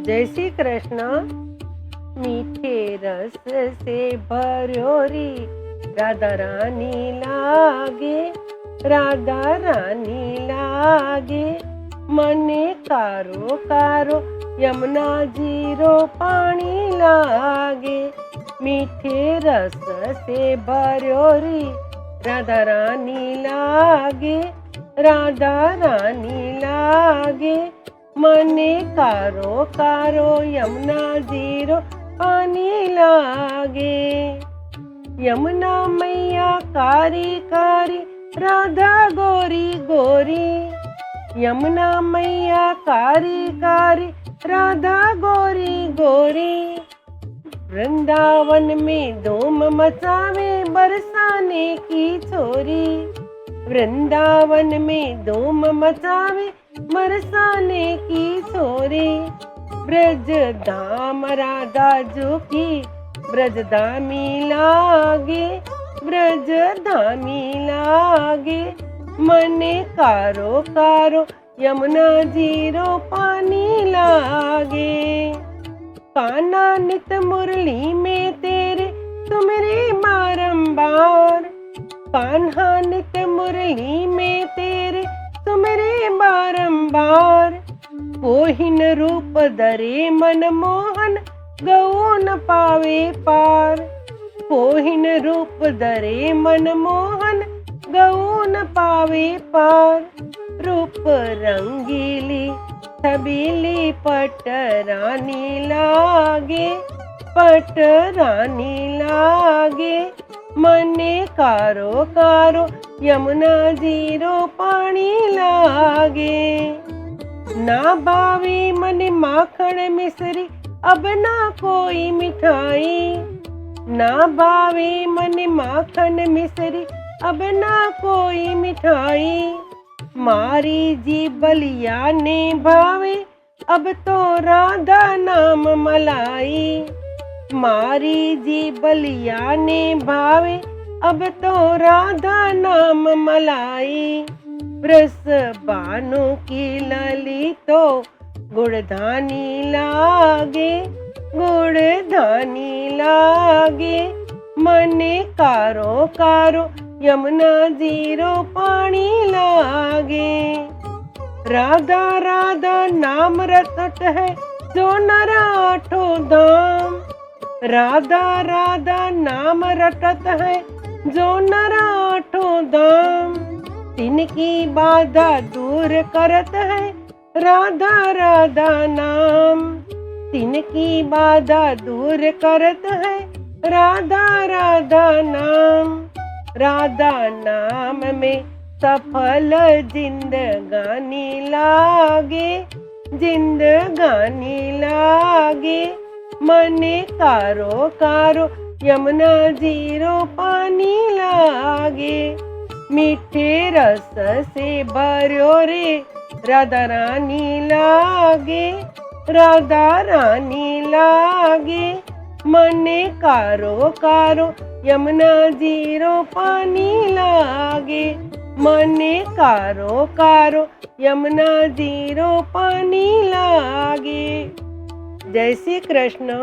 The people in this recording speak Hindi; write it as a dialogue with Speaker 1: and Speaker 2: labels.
Speaker 1: जय श्री कृष्ण। मीठे रस से भर्यो री राधा रानी लागे, राधा रानी लागे। मने कारो कारो यमुना जीरो पानी लागे। मीठे रस से भर्यो री राधा रानी लागे, राधा रानी लागे। मने कारो कारो यमुना जीरो पानी लागे। यमुना मैया कारी कारी राधा गोरी गोरी। यमुना मैया कारी कारी राधा गोरी गोरी। वृंदावन में धूम मचावे बरसाने की छोरी। वृंदावन में धूम मचावे बरसाने की छोरी। ब्रज धाम राधा जो की ब्रज धामी लागे, ब्रज धामी लागे। मने कारो कारो यमुना जीरो पानी लागे। कान्हा नित मुरली में तेरे तुमरे बारंबार। कान्हा नित मुरली में तेरे तुमरे बारंबार। कोहिन रूप धरे मन मोहन गौ न पावे पार। कोहिन रूप धरे मन मोहन गौ न पावे पार। रूप रंगीली छबीली पट रानी लागे, पट रानी लागे। मने कारो कारो यमुना जीरो पानी लागे। ना भावे मने माखण मिश्री अब ना कोई मिठाई। ना भावे मने माखन मिश्री अब ना कोई मिठाई। मारी जी बलिया ने भावे अब तो राधा नाम मलाई। मारी जी बलिया ने भावे अब तो राधा नाम मलाई। ब्रस बानो की लली तो गुड़धानी लागे, गुड़धानी लागे। मने कारो कारो यमुना जीरो पानी लागे। राधा राधा नाम रटत है जो नर आठों धाम। राधा राधा नाम रटत है जो नर आठों धाम। तिनकी बाधा दूर करत है राधा राधा नाम। तिनकी बाधा दूर करत है राधा राधा नाम। राधा नाम में सफल जिंदगानी लागे, जिंदगानी लागे। मने कारो कारो यमुना जीरो पानी लागे। मीठे रस से भर्यो रे राधा रानी लागे, राधा रानी लागे। मने कारो कारो यमुना जीरो पानी लागे। मने कारो कारो यमुना जीरो पानी लागे। जय श्री कृष्ण।